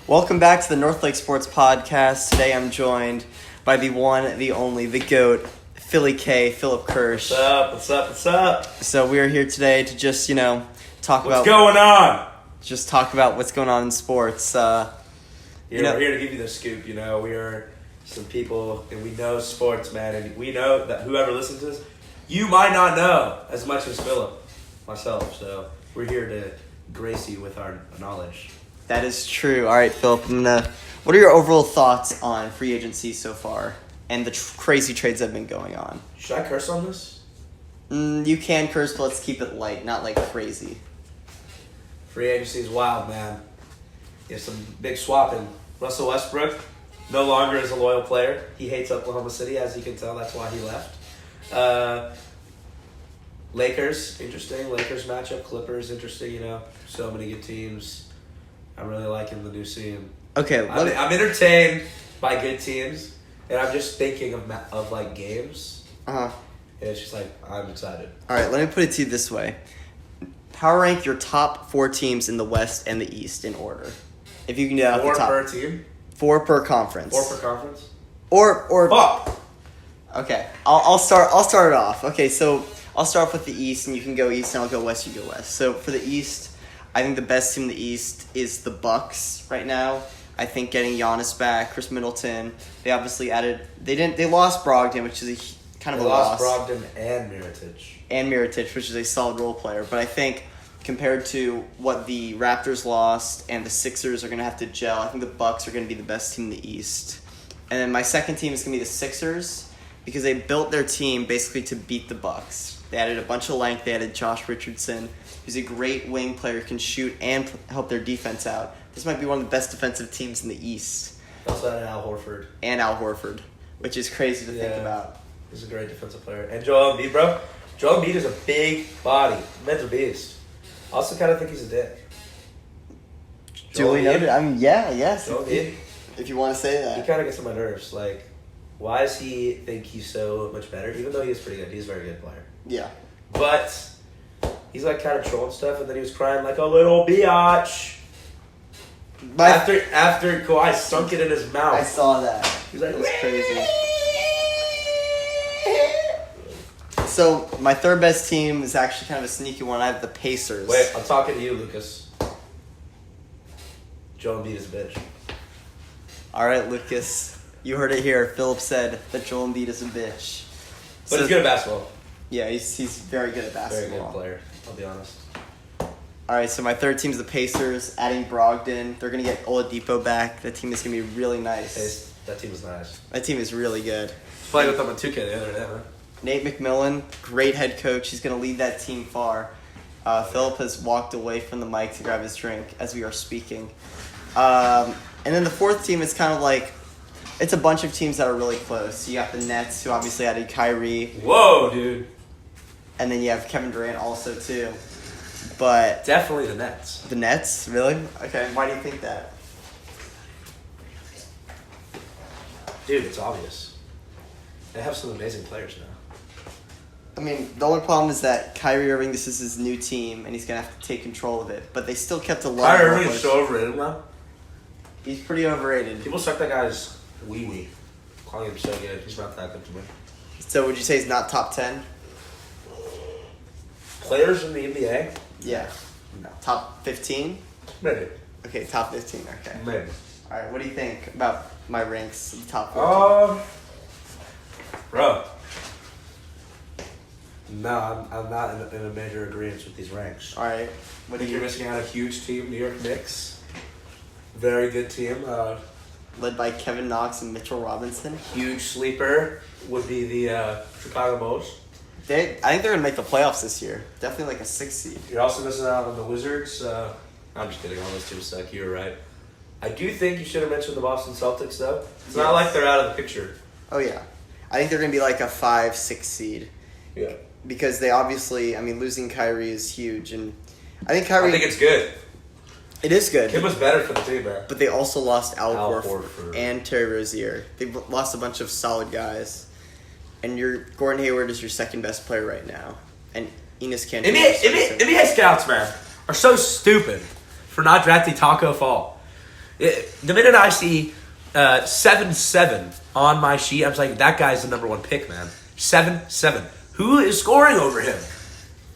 Welcome back to the North Lake Sports Podcast. Today I'm joined by the one, the only, the GOAT, Philly K, Philip Kirsch. What's up? So we are here today to just, talk about... What's going on? Just talk about what's going on in sports. We're here to give you the scoop, We are some people, and we know sports, man, and we know that whoever listens to this, you might not know as much as Philip, myself, so we're here to grace you with our knowledge. That is true. All right, Philip, what are your overall thoughts on free agency so far and the crazy trades that have been going on? Should I curse on this? You can curse, but let's keep it light, not like crazy. Free agency is wild, man. You have some big swapping. Russell Westbrook no longer is a loyal player. He hates Oklahoma City, as you can tell. That's why he left. Lakers, interesting. Lakers matchup. Clippers, interesting. So many good teams. I'm really liking the new scene. Okay, I'm entertained by good teams, and I'm just thinking of like games. And it's just like I'm excited. All right, let me put it to you this way: power rank your top 4 teams in the West and the East in order. If you can do that, 4 off the top. 4 per team. 4 per conference. 4 per conference. Or. Fuck. Okay, I'll start it off. Okay, so I'll start off with the East, and you can go East, and I'll go West. You go West. So for the East, I think the best team in the East is the Bucks right now. I think getting Giannis back, Chris Middleton. They obviously added. They lost Brogdon, which is a kind of a loss. They lost Brogdon and Mirotic. Which is a solid role player. But I think compared to what the Raptors lost and the Sixers are going to have to gel, I think the Bucks are going to be the best team in the East. And then my second team is going to be the Sixers because they built their team basically to beat the Bucks. They added a bunch of length. They added Josh Richardson, who's a great wing player, can shoot and help their defense out. This might be one of the best defensive teams in the East. They also added Al Horford. Which is crazy to think about. He's a great defensive player. And Joel Embiid, bro. Joel Embiid is a big body. Man's a beast. I also kind of think he's a dick. Duly noted. I mean, yes. Joel Embiid. If you want to say that. He kind of gets on my nerves. Like, why does he think he's so much better? Even though he's pretty good. He's a very good player. Yeah. But he's like kind of trolling stuff, and then he was crying like a little biatch. After Kawhi sunk it in his mouth. I saw that. He's like, that's crazy. So my third best team is actually kind of a sneaky one. I have the Pacers. Wait, I'm talking to you, Lucas. Joel Embiid is a bitch. All right, Lucas. You heard it here. Philip said that Joel Embiid is a bitch. But he's good at basketball. Yeah, he's very good at basketball. Very good player, I'll be honest. All right, so my third team is the Pacers, adding Brogdon. They're going to get Oladipo back. That team is going to be really nice. That team is nice. That team is really good. I was playing with them on 2K the other day, man. Nate McMillan, great head coach. He's going to lead that team far. Philip has walked away from the mic to grab his drink as we are speaking. And then the fourth team is kind of like, it's a bunch of teams that are really close. You got the Nets, who obviously added Kyrie. Whoa, dude. And then you have Kevin Durant also, too. But definitely the Nets. The Nets? Really? Okay, why do you think that? Dude, it's obvious. They have some amazing players now. I mean, the only problem is that Kyrie Irving, this is his new team, and he's going to have to take control of it. But they still kept a lot of... Kyrie Irving is so overrated now. He's pretty overrated. People suck that guy's wee-wee. Calling him so good. He's not that good to me. So would you say he's not top 10? Players in the NBA? Yeah. No. Top 15? Maybe. Okay, top 15. Okay. Maybe. All right, what do you think about my ranks of the top 14? Bro. No, I'm not in a major agreement with these ranks. All right. What you're missing out a huge team, New York Knicks. Very good team. Led by Kevin Knox and Mitchell Robinson. Huge sleeper would be the Chicago Bulls. I think they're going to make the playoffs this year. Definitely like a 6th seed. You're also missing out on the Wizards. I'm just kidding. All those teams suck. You were right. I do think you should have mentioned the Boston Celtics, though. It's not like they're out of the picture. Oh, yeah. I think they're going to be like a 5-6 seed. Yeah. Because they obviously, losing Kyrie is huge. And I think Kyrie... I think it's good. It is good. It was better for the team, man. But they also lost Al Horford and Terry Rozier. They lost a bunch of solid guys. And Gordon Hayward is your second best player right now. And Enes Kanter. NBA scouts, man, are so stupid for not drafting Taco Fall. The minute I see 7-7 on my sheet, I'm like, that guy's the number 1 pick, man. 7-7. Who is scoring over him?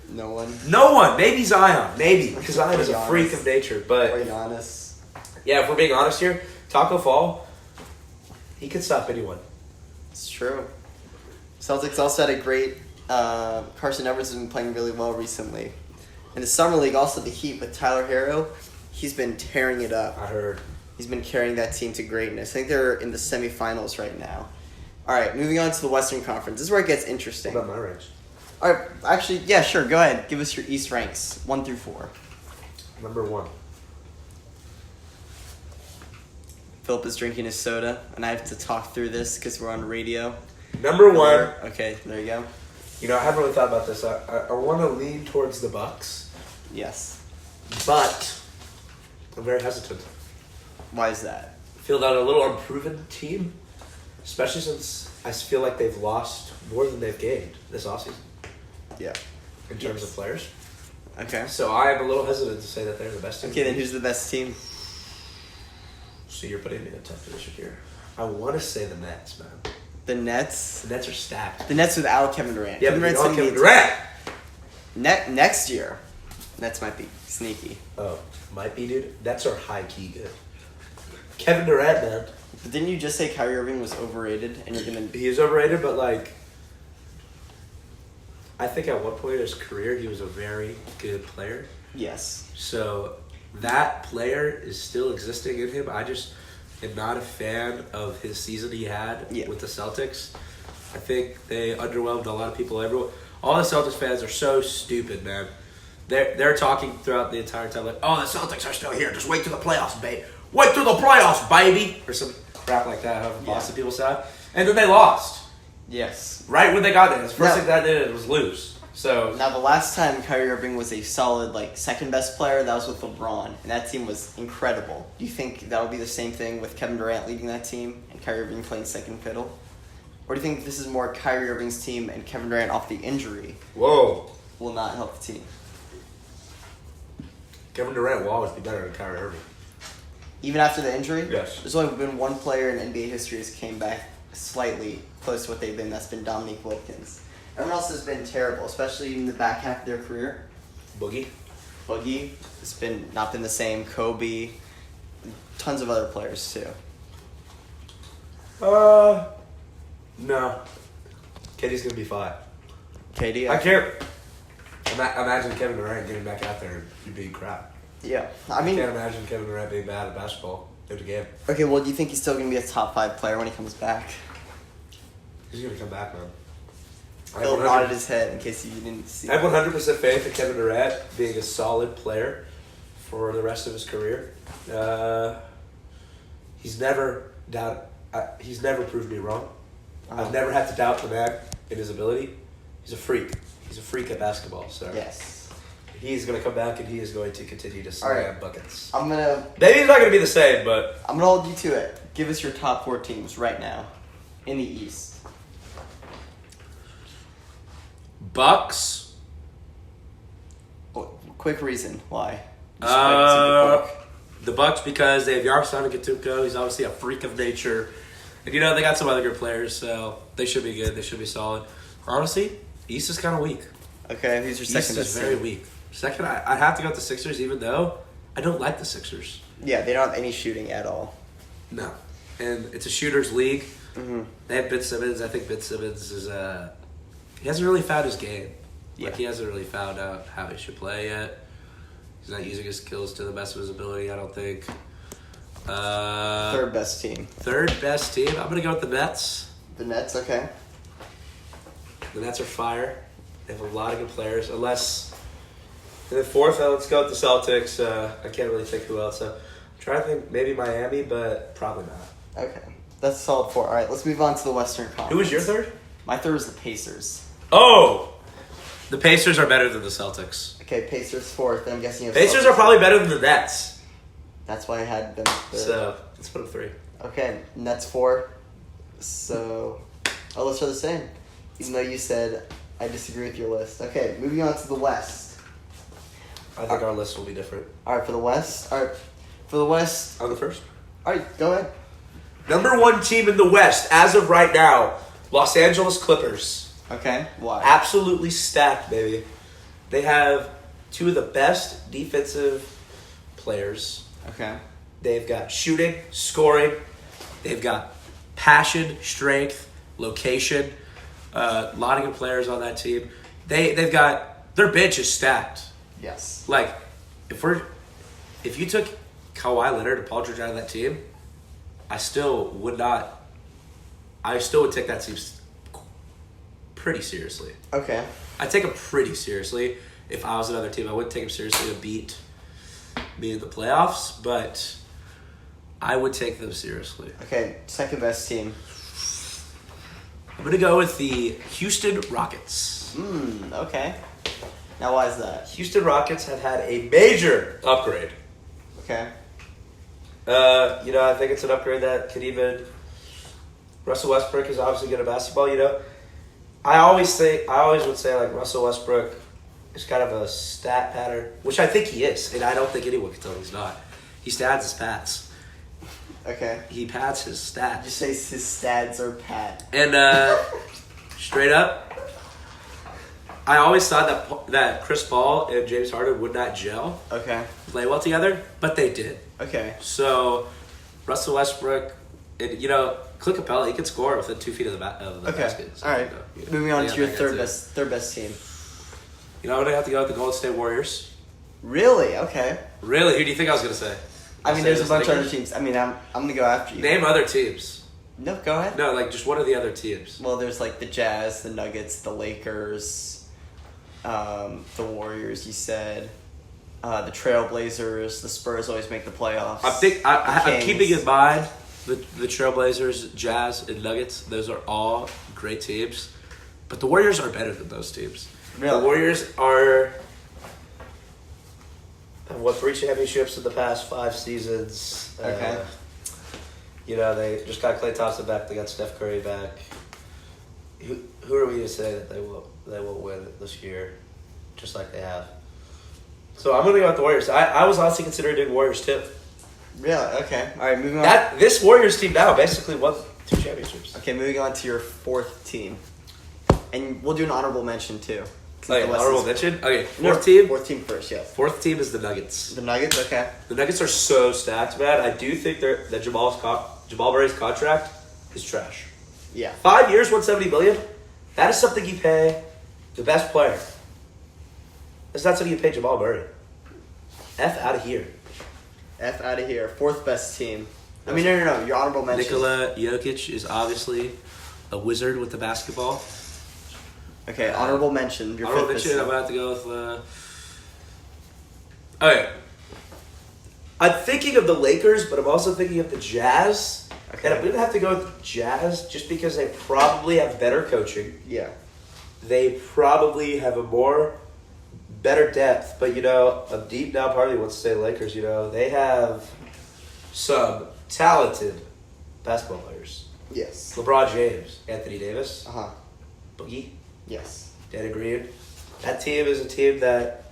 No one. No one. Maybe Zion. Maybe. Because Zion is a freak of nature. But Being honest. yeah, if we're being honest here, Taco Fall, he could stop anyone. It's true. Celtics also had a great... Carson Edwards has been playing really well recently. In the Summer League, also the Heat with Tyler Herro, he's been tearing it up. I heard. He's been carrying that team to greatness. I think they're in the semifinals right now. All right, moving on to the Western Conference. This is where it gets interesting. What about my range? All right, actually, yeah, sure. Go ahead. Give us your East ranks, 1 through 4. Number 1. Philip is drinking his soda, and I have to talk through this because we're on radio. Number 1. Okay, there you go. You know, I haven't really thought about this. I want to lean towards the Bucks, Yes. but I'm very hesitant. Why is that? I feel that a little unproven team, especially since I feel like they've lost more than they've gained this offseason Yeah. in terms of players. Okay. So I am a little hesitant to say that they're the best team. Okay, then who's the best team? So you're putting me in a tough position here. I want to say the Nets, man. The Nets. The Nets are stacked. The Nets without Kevin Durant. Yeah, Kevin but Durant's Kevin Durant. Next year, Nets might be sneaky. Oh, might be, dude. Nets are high key good. Kevin Durant, man. But didn't you just say Kyrie Irving was overrated, and you're gonna? He is overrated, but like, I think at one point in his career he was a very good player. Yes. So that player is still existing in him. I just am not a fan of his season he had with the Celtics. I think they underwhelmed a lot of people. All the Celtics fans are so stupid, man. They're talking throughout the entire time like, oh, the Celtics are still here. Just wait till the playoffs, baby. Wait till the playoffs, baby. Or some crap like that, however Boston people said. And then they lost. Yes. Right when they got there. The first thing that did was lose. So now the last time Kyrie Irving was a solid, second best player, that was with LeBron, and that team was incredible. Do you think that'll be the same thing with Kevin Durant leading that team and Kyrie Irving playing second fiddle? Or do you think this is more Kyrie Irving's team and Kevin Durant off the injury will not help the team? Kevin Durant will always be better than Kyrie Irving. Even after the injury? Yes. There's only been one player in NBA history who's came back slightly close to what they've been. That's been Dominique Wilkins. Everyone else has been terrible, especially in the back half of their career. Boogie has not been the same. Kobe, tons of other players too. No. KD's gonna be fine. KD, I can't imagine Kevin Durant getting back out there and being crap. Yeah, I can't imagine Kevin Durant being bad at basketball in the game. Okay, well, do you think he's still gonna be a top 5 player when he comes back? He's gonna come back, man. Phil nodded his head in case you didn't see. I have 100% faith in Kevin Durant being a solid player for the rest of his career. He's never proved me wrong. I've never had to doubt the man in his ability. He's a freak. He's a freak at basketball. So yes, he's going to come back and he is going to continue to slam buckets. Maybe he's not going to be the same, but I'm gonna hold you to it. Give us your top 4 teams right now in the East. Bucks. Oh, quick reason why. The Bucks because they have Giannis Antetokounmpo. He's obviously a freak of nature, and they got some other good players, so they should be good. They should be solid. Honestly, East is kind of weak. Okay, who's your second best? East is very weak. Second, I have to go with the Sixers, even though I don't like the Sixers. Yeah, they don't have any shooting at all. No, and it's a shooters league. Mm-hmm. They have Ben Simmons. I think Ben Simmons is he hasn't really found his game. Yeah. He hasn't really found out how he should play yet. He's not using his skills to the best of his ability, I don't think. Third best team. Third best team. I'm gonna go with the Nets. The Nets, okay. The Nets are fire. They have a lot of good players. Unless in the fourth, let's go with the Celtics. I can't really think who else. I'm trying to think maybe Miami, but probably not. Okay, that's a solid 4. All right, let's move on to the Western Conference. Who was your third? My third was the Pacers. Oh! The Pacers are better than the Celtics. Okay, Pacers 4th. I'm guessing you have Pacers Celtics. are probably better than the Nets. That's why I had them 3rd. So, let's put them 3. Okay, Nets 4. So, our lists are the same. Even though you said I disagree with your list. Okay, moving on to the West. I think our list will be different. All right, for the West. All right, For the West. I'll go first. All right, go ahead. Number 1 team in the West, as of right now, Los Angeles Clippers. Okay, why? Absolutely stacked, baby. They have 2 of the best defensive players. Okay. They've got shooting, scoring. They've got passion, strength, location. A lot of good players on that team. They've got their bench is stacked. Yes. Like if you took Kawhi Leonard and Paul George out of that team, I still would take that team pretty seriously. Okay. I'd take them pretty seriously. If I was another team, I wouldn't take them seriously to beat me in the playoffs, but I would take them seriously. Okay, second best team. I'm going to go with the Houston Rockets. Okay. Now, why is that? Houston Rockets have had a major upgrade. Okay. I think it's an upgrade that could even... Russell Westbrook is obviously good at basketball, I always would say, like, Russell Westbrook is kind of a stat pattern, which I think he is, and I don't think anyone can tell he's not. He stats his pats. Okay. He pats his stats. Just say his stats are pat. And straight up, I always thought that Chris Paul and James Harden would not gel, Okay. play well together, but they did. Okay. So Russell Westbrook, and Clint Capella, he can score within 2 feet of the basket. So, all right. Moving on to your third too. best team. I'm gonna have to go with the Golden State Warriors. Really? Okay. Really? Who do you think I was gonna say? I mean, there's a bunch of other teams. I mean, I'm gonna go after you. Name other teams. No, go ahead. No, like just what are the other teams? Well, there's like the Jazz, the Nuggets, the Lakers, the Warriors. You said the Trailblazers, the Spurs always make the playoffs. I'm keeping in mind the Trailblazers, Jazz, and Nuggets. Those are all great teams, but the Warriors are better than those teams. Really? The Warriors have won 3 championships in the past 5 seasons. Okay. They just got Klay Thompson back. They got Steph Curry back. Who are we to say that they won't win this year, just like they have? So I'm gonna go with the Warriors. I was honestly considering doing Warriors too. Really? Okay. All right. Moving on. This Warriors team now basically won 2 championships. Okay. Moving on to your fourth team, and we'll do an honorable mention too. Okay, honorable mention. Okay, Fourth team first. Yes. Fourth team is the Nuggets. The Nuggets. Okay. The Nuggets are so stacked, man. I do think that Jamal Murray's contract is trash. Yeah. 5 years, $170 million. That is something you pay the best player. That's not something you pay Jamal Murray. F out of here. F out of here. Fourth best team. I mean, no. Your honorable mention. Nikola Jokic is obviously a wizard with the basketball. Okay, honorable mention. Your honorable fifth mention. best I'm about to go with. Okay. I'm thinking of the Lakers, but I'm also thinking of the Jazz. Okay. And I'm going to have to go with the Jazz just because they probably have better coaching. Yeah. They probably have better depth. But, a deep down part of me wants to say Lakers, they have some talented basketball players. Yes. LeBron James, Anthony Davis, Uh-huh. Boogie, Yes. Danny Green. That team is a team that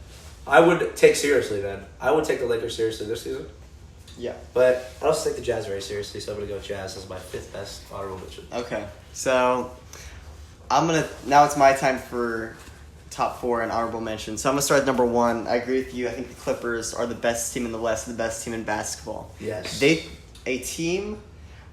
I would take seriously, man. I would take the Lakers seriously this season. Yeah. But I also take the Jazz very seriously, so I'm going to go with Jazz as my 5th best honorable mention. Okay. So, now it's my time for top 4 and honorable mention. So I'm going to start at number 1. I agree with you. I think the Clippers are the best team in the West, the best team in basketball. Yes. A team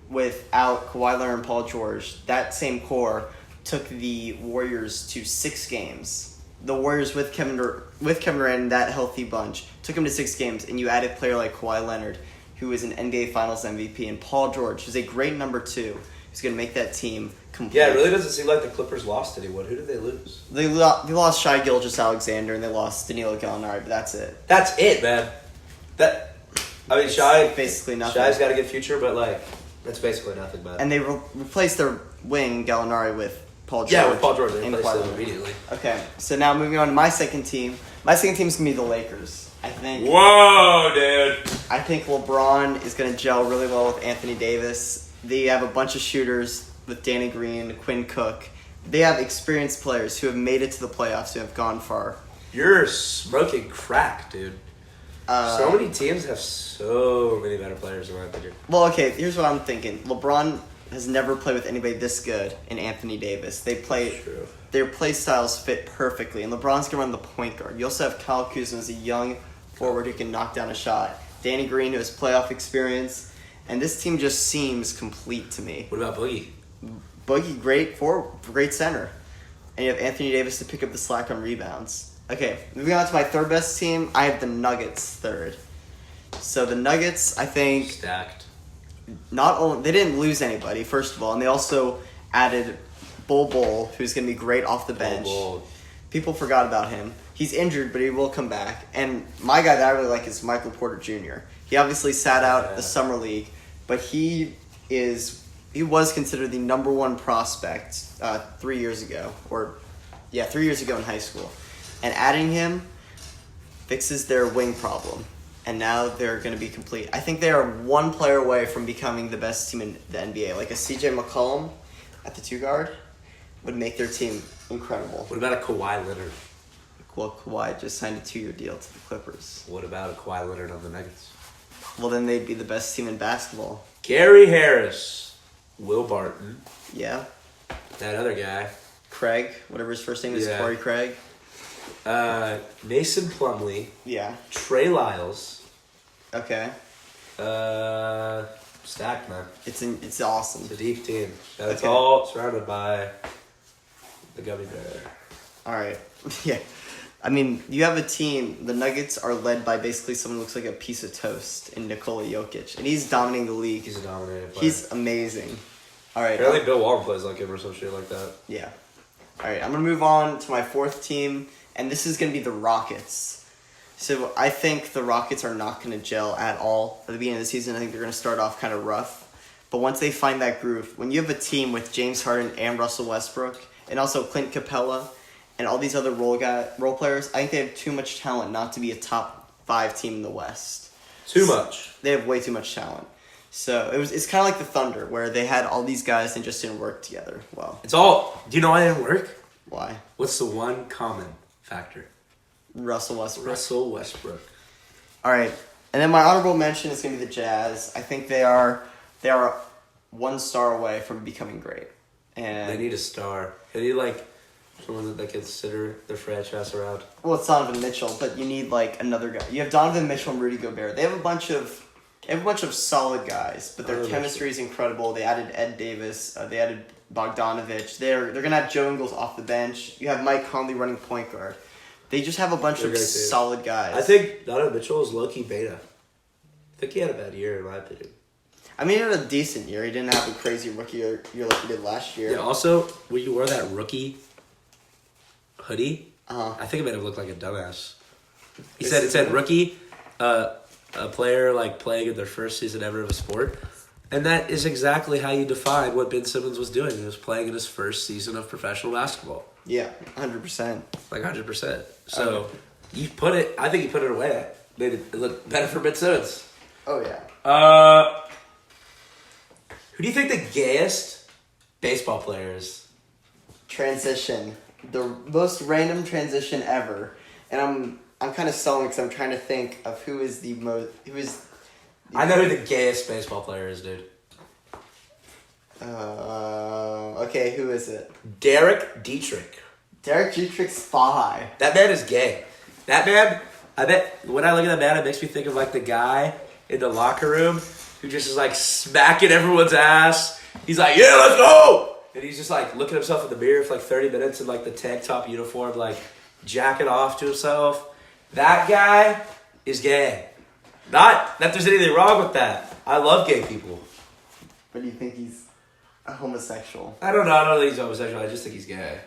without Kawhi Leonard and Paul George, that same core took the Warriors to 6 games. The Warriors with Kevin Durant and that healthy bunch took them to 6 games, and you added a player like Kawhi Leonard, who is an NBA Finals MVP, and Paul George, who's a great number 2, who's going to make that team complete. Yeah, it really doesn't seem like the Clippers lost anyone. Who did they lose? They lost Shai Gilgeous-Alexander, and they lost Danilo Gallinari, but that's it. That's it, man. Shai basically nothing. Shai's got a good future, but that's basically nothing, man. And they replaced their wing Gallinari with Paul George. Yeah, with Paul George, they and replaced Kawhi him Leonard. immediately. Okay, so now moving on to my second team. My second team is going to be the Lakers. I think. Whoa, dude. I think LeBron is going to gel really well with Anthony Davis. They have a bunch of shooters with Danny Green, Quinn Cook. They have experienced players who have made it to the playoffs, who have gone far. You're smoking crack, dude. So many teams have so many better players in my opinion. Well, okay, here's what I'm thinking. LeBron has never played with anybody this good in Anthony Davis. Their play styles fit perfectly, and LeBron's gonna run the point guard. You also have Kyle Kuzma as a young forward who can knock down a shot. Danny Green, who has playoff experience, and this team just seems complete to me. What about Boogie? Boogie, great center, and you have Anthony Davis to pick up the slack on rebounds. Okay, moving on to my third best team, I have the Nuggets third. So the Nuggets, I think, Stacked. not only they didn't lose anybody, first of all, and they also added Bol, who's going to be great off the bench. Bol. People forgot about him. He's injured, but he will come back. And my guy that I really like is Michael Porter Jr. He obviously sat out the summer league, but he was considered the number one prospect 3 years ago, 3 years ago in high school. And adding him fixes their wing problem. And now they're going to be complete. I think they are one player away from becoming the best team in the NBA. Like a CJ McCollum at the 2 guard would make their team incredible. What about a Kawhi Leonard? Well, Kawhi just signed a 2-year deal to the Clippers. What about a Kawhi Leonard on the Nuggets? Well, then they'd be the best team in basketball. Gary Harris. Will Barton. Yeah. That other guy. Craig, whatever his first name is, Yeah. Corey Craig. Mason Plumlee. Yeah. Trey Lyles. Okay. Stacked, man. It's awesome. It's a deep team. It's Okay. all surrounded by the gummy bear. All right. Yeah. I mean, you have a team. The Nuggets are led by basically someone who looks like a piece of toast in Nikola Jokic, and he's dominating the league. He's a dominating player. He's amazing. All right. Apparently Bill Walton plays like him or some shit like that. Yeah. All right. I'm gonna move on to my fourth team, and this is gonna be the Rockets. So I think the Rockets are not gonna gel at all at the beginning of the season. I think they're gonna start off kind of rough, but once they find that groove, when you have a team with James Harden and Russell Westbrook, and also Clint Capella, and all these other role players, I think they have too much talent not to be a top 5 team in the West. Too much. They have way too much talent. So it's kind of like the Thunder, where they had all these guys and just didn't work together well. It's all... Do you know why it didn't work? Why? What's the one common factor? Russell Westbrook. Russell Westbrook. All right, and then my honorable mention is going to be the Jazz. I think they are 1 star away from becoming great. And They need a star. They need, like, someone that they consider their franchise around. well, it's Donovan Mitchell, but you need like another guy. You have Donovan Mitchell and Rudy Gobert. They have a bunch of solid guys, but their chemistry is incredible. They added Ed Davis. They added Bogdanovich. They're gonna have Joe Ingles off the bench. You have Mike Conley running point guard. They just have a bunch of solid guys. I think Donovan Mitchell is low-key beta. I think he had a bad year, in my opinion. I mean, he had a decent year. He didn't have a crazy rookie year like he did last year. Yeah, also, when you wore that rookie hoodie, Uh-huh. I think it made him look like a dumbass. It said rookie, a player like playing in their first season ever of a sport. And that is exactly how you define what Ben Simmons was doing. He was playing in his first season of professional basketball. Yeah, 100%. Like 100%. So I think you put it away. That made it look better for Ben Simmons. Oh yeah. Who do you think the gayest baseball player is? Transition, the most random transition ever, and I'm kind of stalling because I'm trying to think of who is. I know who the gayest baseball player is, dude. Okay, who is it? Derek Dietrich. Derek Dietrich's spy. That man is gay. That man, I bet when I look at that man, it makes me think of like the guy in the locker room who just is like smacking everyone's ass. He's like, yeah, let's go! And he's just like looking himself in the mirror for like 30 minutes in like the tank top uniform, like jacking off to himself. That guy is gay. Not that there's anything wrong with that. I love gay people. But do you think he's a homosexual? I don't know. I don't think he's homosexual. I just think he's gay.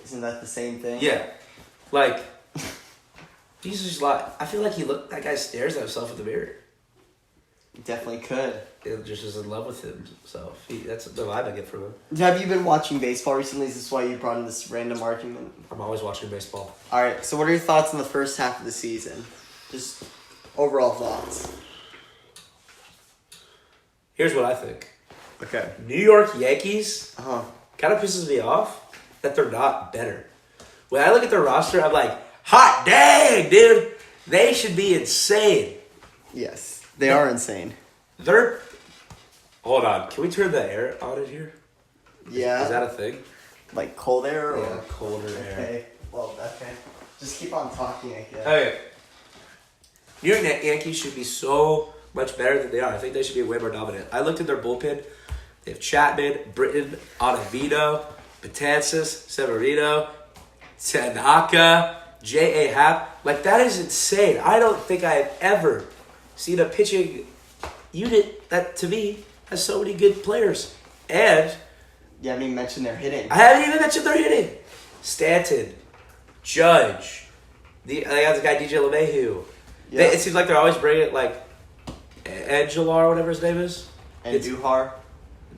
Isn't that the same thing? Yeah. Like, he's just like, I feel like that guy stares at himself in the mirror. He definitely could. He just is in love with himself. That's the vibe I get from him. Have you been watching baseball recently? Is this why you brought in this random argument? I'm always watching baseball. All right, so what are your thoughts on the first half of the season? Just overall thoughts. Here's what I think. Okay. New York Yankees Uh-huh. kind of pisses me off that they're not better. When I look at their roster, I'm like, hot dang, dude. They should be insane. Yes, they are insane. They're... Hold on. Can we turn the air on in here? Yeah. Is that a thing? Like cold air? Or? Yeah, colder air. Okay. Well, okay. Just keep on talking, I guess. Okay. New York Yankees should be so much better than they are. I think they should be way more dominant. I looked at their bullpen. They have Chapman, Britton, Ottavino, Betances, Severino, Tanaka, J.A. Happ. Like, that is insane. I don't think I have ever seen a pitching unit that, to me, has so many good players. And you haven't even mentioned their hitting. I haven't even mentioned their hitting. Stanton, Judge, they got the guy DJ LeMahieu. Yeah. It seems like they're always bringing it, like, Angelar, whatever his name is. And Duhar.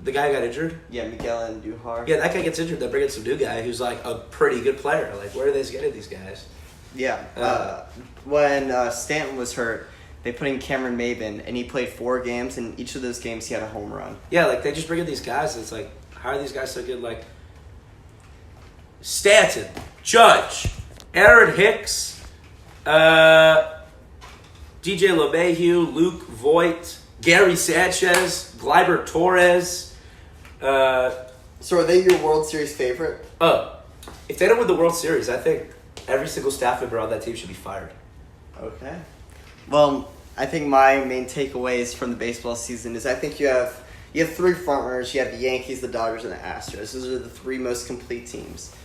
The guy got injured? Yeah, Miguel and Duhar. Yeah, that guy gets injured. They bring in some new guy who's, like, a pretty good player. Like, where are they getting these guys? Yeah. When Stanton was hurt, they put in Cameron Maben, and he played 4 games, and each of those games he had a home run. Yeah, like, they just bring in these guys, and it's like, how are these guys so good? Like, Stanton, Judge, Aaron Hicks, DJ LeMahieu, Luke Voigt, Gary Sanchez, Gleyber Torres. So are they your World Series favorite? If they don't win the World Series, I think every single staff member on that team should be fired. Okay. Well, I think my main takeaways from the baseball season is I think you have 3 frontrunners. You have the Yankees, the Dodgers, and the Astros. Those are the 3 most complete teams.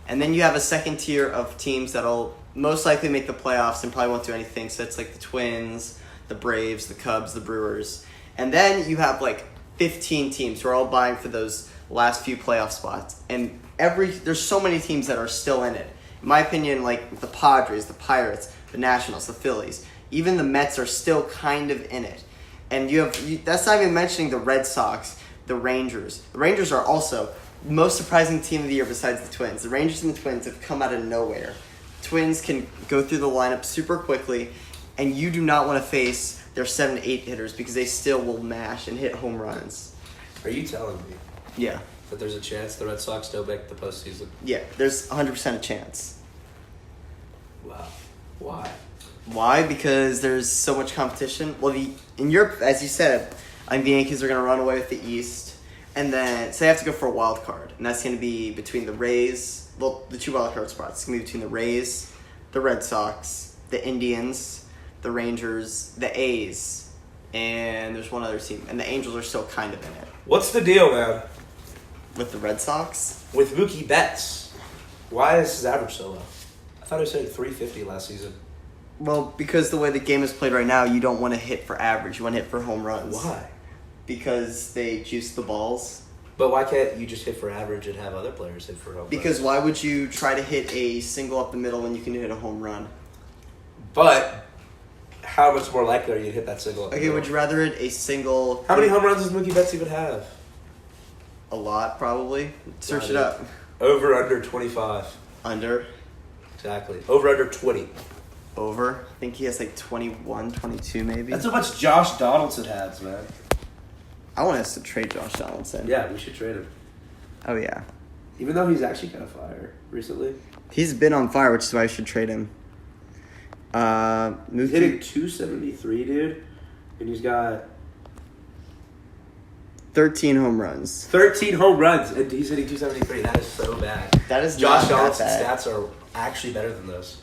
And then you have a second tier of teams that'll most likely make the playoffs and probably won't do anything. So it's like the Twins, the Braves, the Cubs, the Brewers. And then you have like 15 teams who are all vying for those last few playoff spots. And there's so many teams that are still in it. In my opinion, like the Padres, the Pirates, the Nationals, the Phillies, even the Mets are still kind of in it. And that's not even mentioning the Red Sox, the Rangers. The Rangers are also the most surprising team of the year besides the Twins. The Rangers and the Twins have come out of nowhere. Twins can go through the lineup super quickly, and you do not want to face their 7 to 8 hitters because they still will mash and hit home runs. Are you telling me Yeah. that there's a chance the Red Sox don't make the postseason? Yeah, there's 100% a chance. Wow. Why? Why? Because there's so much competition. Well, in Europe, as you said, I think the Yankees are going to run away with the East. And then, so they have to go for a wild card. And that's going to be between the Rays, well, the 2 wild card spots. It's going to be between the Rays, the Red Sox, the Indians, the Rangers, the A's, and there's one other team. And the Angels are still kind of in it. What's the deal, man? With the Red Sox? With Mookie Betts. Why is his average so low? I thought he was hitting 350 last season. Well, because the way the game is played right now, you don't want to hit for average. You want to hit for home runs. Why? Because they juice the balls. But why can't you just hit for average and have other players hit for home Because runs? why would you try to hit a single up the middle when you can hit a home run? But how much more likely are you to hit that single? Okay, would you rather hit a single... How many home runs does Mookie Betts even have? A lot, probably. Search it up. Over, under 25. Under. Exactly. Over, under 20. Over. I think he has like 21, 22 maybe. That's how much Josh Donaldson has, man. I want us to trade Josh Donaldson. Yeah, we should trade him. Oh, yeah. Even though he's actually kind of fire recently. He's been on fire, which is why I should trade him. He's hitting 273, dude. And he's got 13 home runs. 13 home runs, and he's hitting 273. That is so bad. That is Josh not that Donaldson's bad. stats are actually better than those.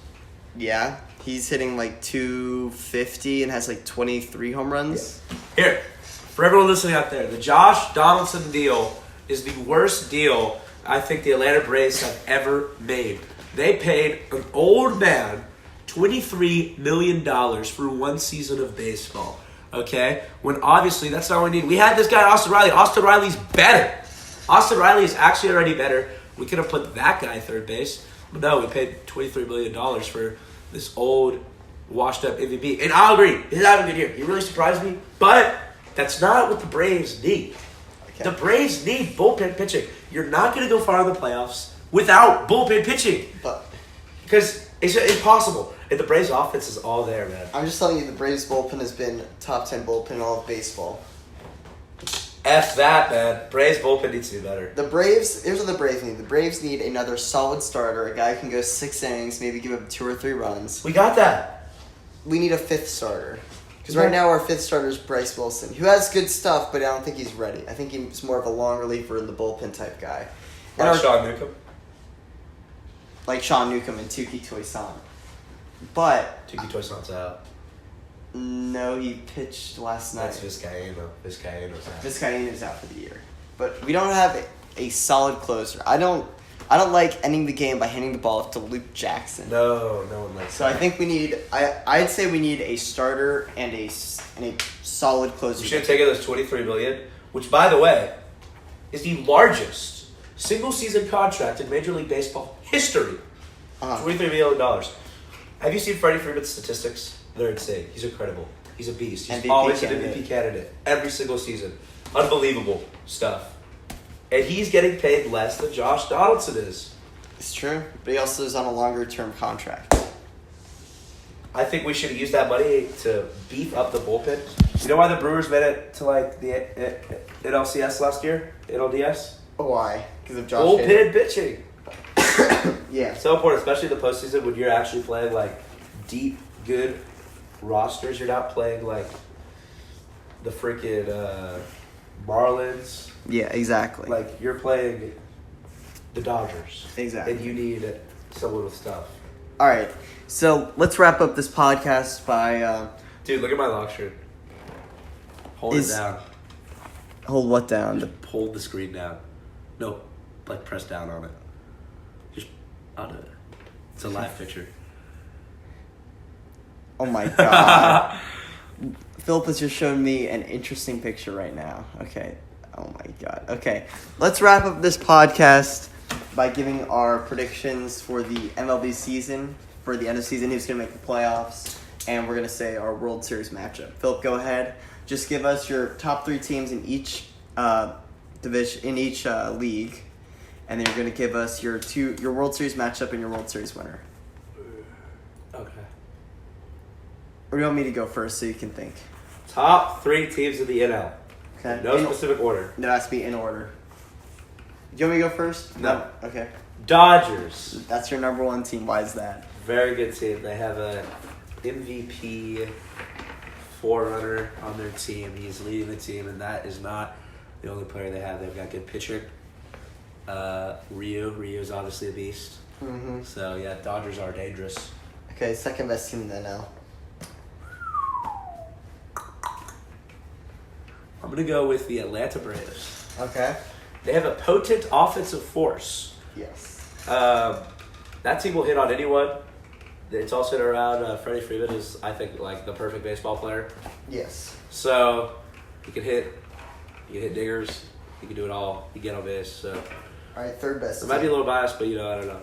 Yeah. He's hitting like 250 and has like 23 home runs. Yeah. Here, for everyone listening out there, the Josh Donaldson deal is the worst deal I think the Atlanta Braves have ever made. They paid an old man $23 million for 1 season of baseball. Okay? When obviously that's not what we need. We had this guy, Austin Riley. Austin Riley's better. Austin Riley is actually already better. We could have put that guy third base. But no, we paid $23 million for this old, washed-up MVP. And I'll agree, he's having a good year. He really surprised me. But that's not what the Braves need. Okay. The Braves need bullpen pitching. You're not going to go far in the playoffs without bullpen pitching. But Because it's impossible. And the Braves' offense is all there, man. I'm just telling you, the Braves bullpen has been top 10 bullpen in all of baseball. F that, man. Braves bullpen needs to be better. The Braves, here's what the Braves need. The Braves need another solid starter, a guy who can go 6 innings, maybe give up 2 or 3 runs. We got that. we need a fifth starter. Because right now our fifth starter is Bryce Wilson, who has good stuff, but I don't think he's ready. I think he's more of a long reliever in the bullpen type guy. Like Sean Newcomb? Like Sean Newcomb and Tuki Toisan. But... Tuki Toisan's out. No, he pitched last night. That's Vizcaíno's out. Vizcaíno's out for the year. But we don't have a solid closer. I don't like ending the game by handing the ball off to Luke Jackson. No one likes So that. I think we need. I'd say we need a starter and a solid closer. We should have taken those $23 million, which, by the way, is the largest single season contract in Major League Baseball history. $23 million. Have you seen Freddie Freeman's statistics? They're insane. He's incredible. He's a beast. He's MVP always candidate. an MVP candidate every single season. Unbelievable stuff. And he's getting paid less than Josh Donaldson is. It's true, but he also is on a longer term contract. I think we should use that money to beef up the bullpen. You know why the Brewers made it to like the NLCS last year? NLDS? Why? Because of Josh. Bullpen pitching. Yeah. So important, especially in the postseason when you're actually playing like deep, good rosters. You're not playing like the freaking Marlins. Yeah, exactly. Like you're playing the Dodgers. Exactly. And you need someone with stuff. All right, so let's wrap up this podcast by. Dude, look at my lock shirt. Hold it down. Hold what down? Hold the screen down. No, like press down on it. Just on it. It's a live picture. Oh my god. Philip has just shown me an interesting picture right now. Okay. Oh my god. Okay. Let's wrap up this podcast by giving our predictions for the MLB season. For the end of the season, who's going to make the playoffs. And we're going to say our World Series matchup. Philip, go ahead. Just give us your top 3 teams in each division, in each league. And then you're going to give us your World Series matchup and your World Series winner. Okay. Or do you want me to go first so you can think? Top 3 teams in the NL. Okay. No specific order. No, it has to be in order. Do you want me to go first? No. Okay. Dodgers. That's your number 1 team. Why is that? Very good team. They have a MVP forerunner on their team. He's leading the team, and that is not the only player they have. They've got good pitching. Ryu is obviously a beast. Mm-hmm. So, yeah, Dodgers are dangerous. Okay, second best team in the NL. I'm going to go with the Atlanta Braves. Okay. They have a potent offensive force. Yes. That team will hit on anyone. It's all centered around Freddie Freeman is, I think, like the perfect baseball player. Yes. So, he can hit dingers. He can do it all. He can get on base. So, All right, third best it might be a little biased, but, I don't know.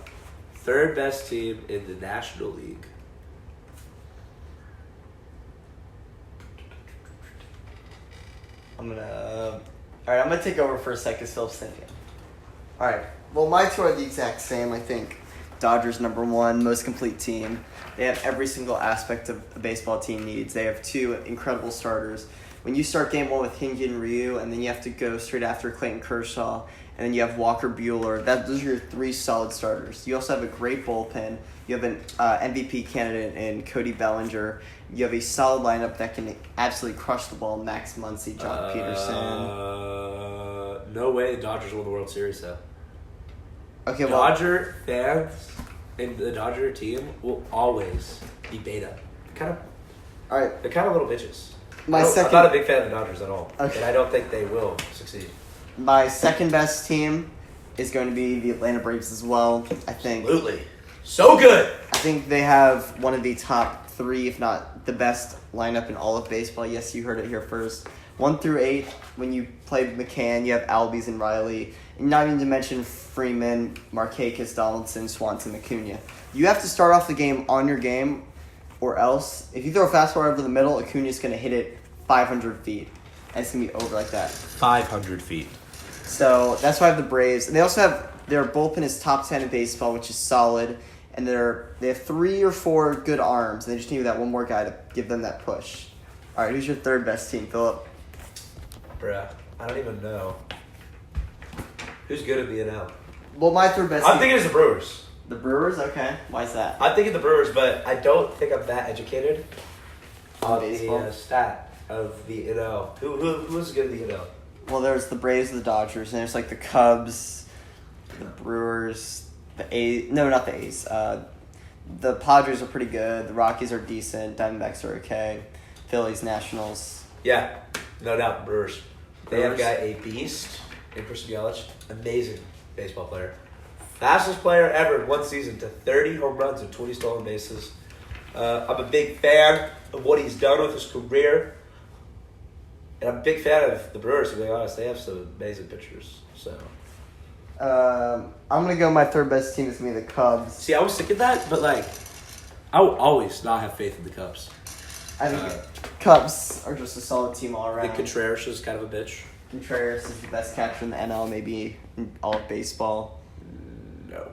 Third best team in the National League. I'm gonna take over for a second because Philip's thinking. All right. Well, my 2 are the exact same. I think Dodgers number 1, most complete team. They have every single aspect of a baseball team needs. They have 2 incredible starters. When you start game 1 with Hyun-Jin Ryu, and then you have to go straight after Clayton Kershaw, and then you have Walker Buehler. Those are your 3 solid starters. You also have a great bullpen. You have an MVP candidate in Cody Bellinger. You have a solid lineup that can absolutely crush the ball. Max Muncy, John Peterson. No way the Dodgers won the World Series, though. Okay, well, Dodger fans and the Dodger team will always be beta. all right. They're kind of little bitches. I'm Second, not a big fan of the Dodgers at all. Okay. And I don't think they will succeed. my second best team is going to be the Atlanta Braves as well. I think Absolutely. So good. I think they have one of the top 3, if not the best lineup in all of baseball. Yes, you heard it here first. 1 through 8, when you play McCann, you have Albies and Riley. And not even to mention Freeman, Markakis, Donaldson, Swanson, Acuna. You have to start off the game on your game, or else, if you throw a fastball over the middle, Acuna's going to hit it 500 feet. And it's going to be over like that. 500 feet. So that's why I have the Braves. And they also have, their bullpen is top 10 in baseball, which is solid. And they have 3 or 4 good arms. And they just need that one more guy to give them that push. All right, who's your third best team, Philip? Bruh, I don't even know. Who's good at the NL? Well, my third best I'm team. thinking it's the Brewers. The Brewers? Okay. Why is that? I'm thinking the Brewers, but I don't think I'm that educated on baseball? the stat of the NL. Who is good in the NL? Well, there's the Braves, the Dodgers, and there's like the Cubs, the Brewers, the A's. No, not the A's. The Padres are pretty good. The Rockies are decent. Diamondbacks are okay. Phillies, Nationals. Yeah, no doubt, Brewers. They have Brewers. got a beast in Christian Yelich, amazing baseball player. Fastest player ever in one season to 30 home runs and 20 stolen bases. I'm a big fan of what he's done with his career. And I'm a big fan of the Brewers, to be honest. They have some amazing pitchers. So, I'm going to go my third best team is going to be the Cubs. see, I was thinking that, but like, I will always not have faith in the Cubs. I think Cubs are just a solid team all I around. think Contreras is kind of a bitch. Contreras is the best catcher in the NL, maybe in all of baseball. No.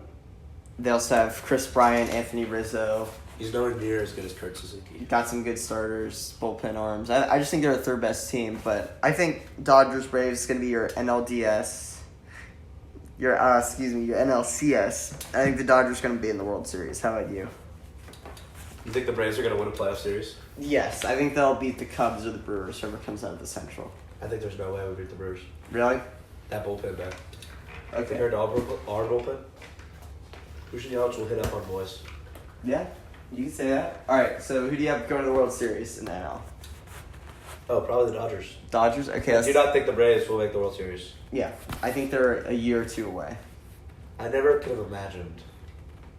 They also have Chris Bryant, Anthony Rizzo. He's nowhere near as good as Kurt Suzuki. Got some good starters, bullpen arms. I just think they're the third best team, but I think Dodgers Braves is going to be your NLDS. Your NLCS. I think the Dodgers are going to be in the World Series. How about you? You think the Braves are going to win a playoff series? Yes, I think they'll beat the Cubs or the Brewers, whoever comes out of the Central. I think there's no way we beat the Brewers. Really? That bullpen, man. Okay. Compared to our bullpen, Christian Yelich will hit up on boys. Yeah, you can say that. All right, so who do you have going to the World Series in the NL? Oh, probably the Dodgers. Dodgers? Okay. I do not think the Braves will make the World Series. Yeah, I think they're a year or two away. I never could have imagined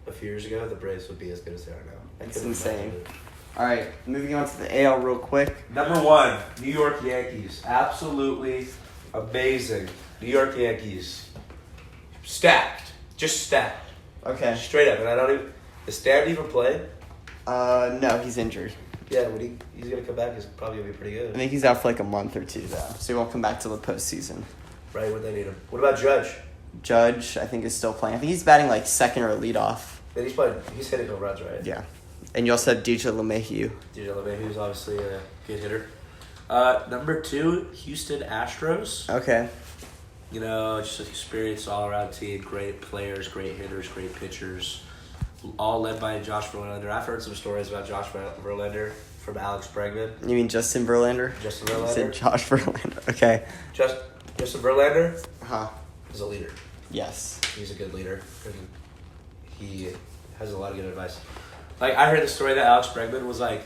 a few years ago the Braves would be as good as they are now. It's insane. All right, moving on to the AL real quick. Number 1, New York Yankees. Absolutely amazing. New York Yankees. Stacked. Just stacked. Okay. Straight up. And I don't even... Is Stan even playing? No, he's injured. Yeah, when he's going to come back, he's probably going to be pretty I good. think he's out for like a month or two, though, so he won't come back till the postseason. Right when they need him. What about Judge? Judge, I think, is still playing. I think he's batting like second or leadoff. And he's hitting home runs, right? Yeah. And you also have DJ LeMahieu. DJ LeMahieu's obviously a good hitter. Number 2, Houston Astros. Okay. You know, just an experienced all-around team. Great players, great hitters, great pitchers. All led by Josh Verlander. I've heard some stories about Josh Verlander from Alex Bregman. You mean Justin Verlander? Justin You Verlander. said Josh Verlander. Okay. Justin Verlander Huh. is a leader. Yes. He's a good leader. And he has a lot of good advice. Like, I heard the story that Alex Bregman was, like,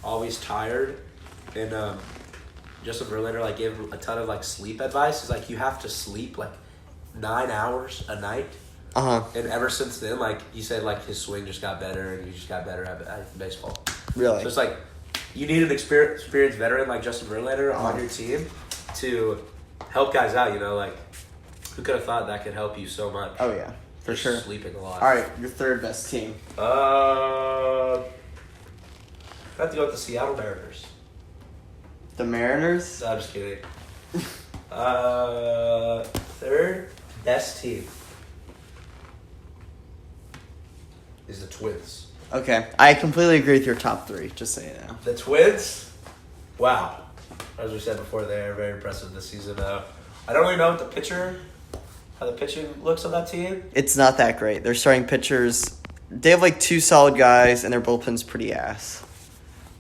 always tired. And Justin Verlander, like, gave him a ton of, like, sleep advice. He's like, you have to sleep, like, 9 hours a night. Uh-huh. And ever since then, like, he said, like, his swing just got better and he just got better at baseball. Really? So it's like, you need an experienced veteran like Justin Verlander on your team to help guys out, you know? Like, who could have thought that could help you so much? Oh, yeah. For Just sure. Sleeping a lot. All right, your third best team. I have to go with the Seattle Mariners. The Mariners? No, I'm just kidding. Third best team is the Twins. Okay. I completely agree with your top three, just so you know. The Twins? Wow. As we said before, they are very impressive this season. I don't really know what how the pitching looks on that team. It's not that great. Their starting pitchers, they have like two solid guys, and their bullpen's pretty ass.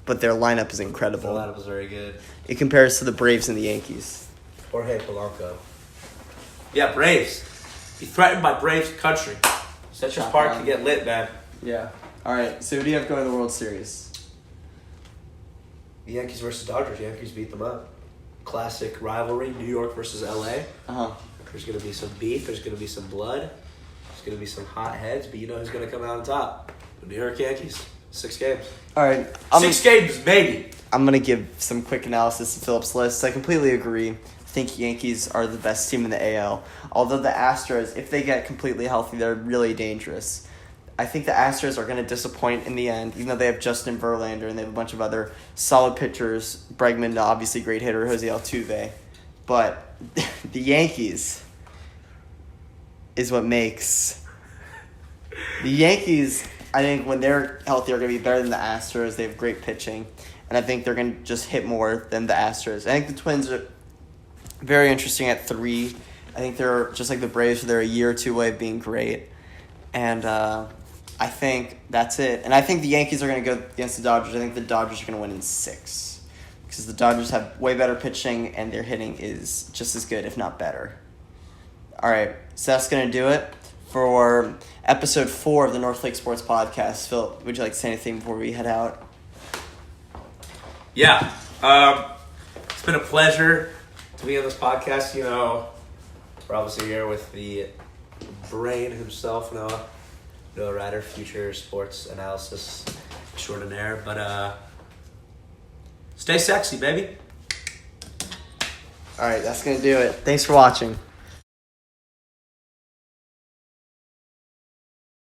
But their lineup is The incredible. lineup is very good. It compares to the Braves and the Yankees. Jorge Polanco. Yeah, Braves. Be threatened by Braves country. Central Chop Park on. to get lit, man. Yeah. All right. So who do you have going to the World Series? The Yankees versus Dodgers. Yankees beat them up. Classic rivalry, New York versus LA. Uh-huh. There's going to be some beef. There's going to be some blood. There's going to be some hot heads. But you know who's going to come out on top? The New York Yankees. 6 games. All right. 6 games, maybe. I'm going to give some quick analysis to Philip's list. I completely agree. I think Yankees are the best team in the AL. Although the Astros, if they get completely healthy, they're really dangerous. I think the Astros are going to disappoint in the end, even though they have Justin Verlander and they have a bunch of other solid pitchers. Bregman, obviously great hitter, Jose Altuve. But the Yankees is what makes... The Yankees, I think when they're healthy, are going to be better than the Astros. They have great pitching. And I think they're going to just hit more than the Astros. I think the Twins are very interesting at 3. I think they're just like the Braves, they're a year or two away of being great. And I think that's it. And I think the Yankees are going to go against the Dodgers. I think the Dodgers are going to win in 6. Because the Dodgers have way better pitching, and their hitting is just as good, if not better. All right, so that's going to do it for episode 4 of the North Lake Sports Podcast. Phil, would you like to say anything before we head out? Yeah. It's been a pleasure to be on this podcast. You know, we're obviously here with the brain himself, Noah Ryder, future sports analysis extraordinaire. But stay sexy, baby. All right, that's going to do it. Thanks for watching.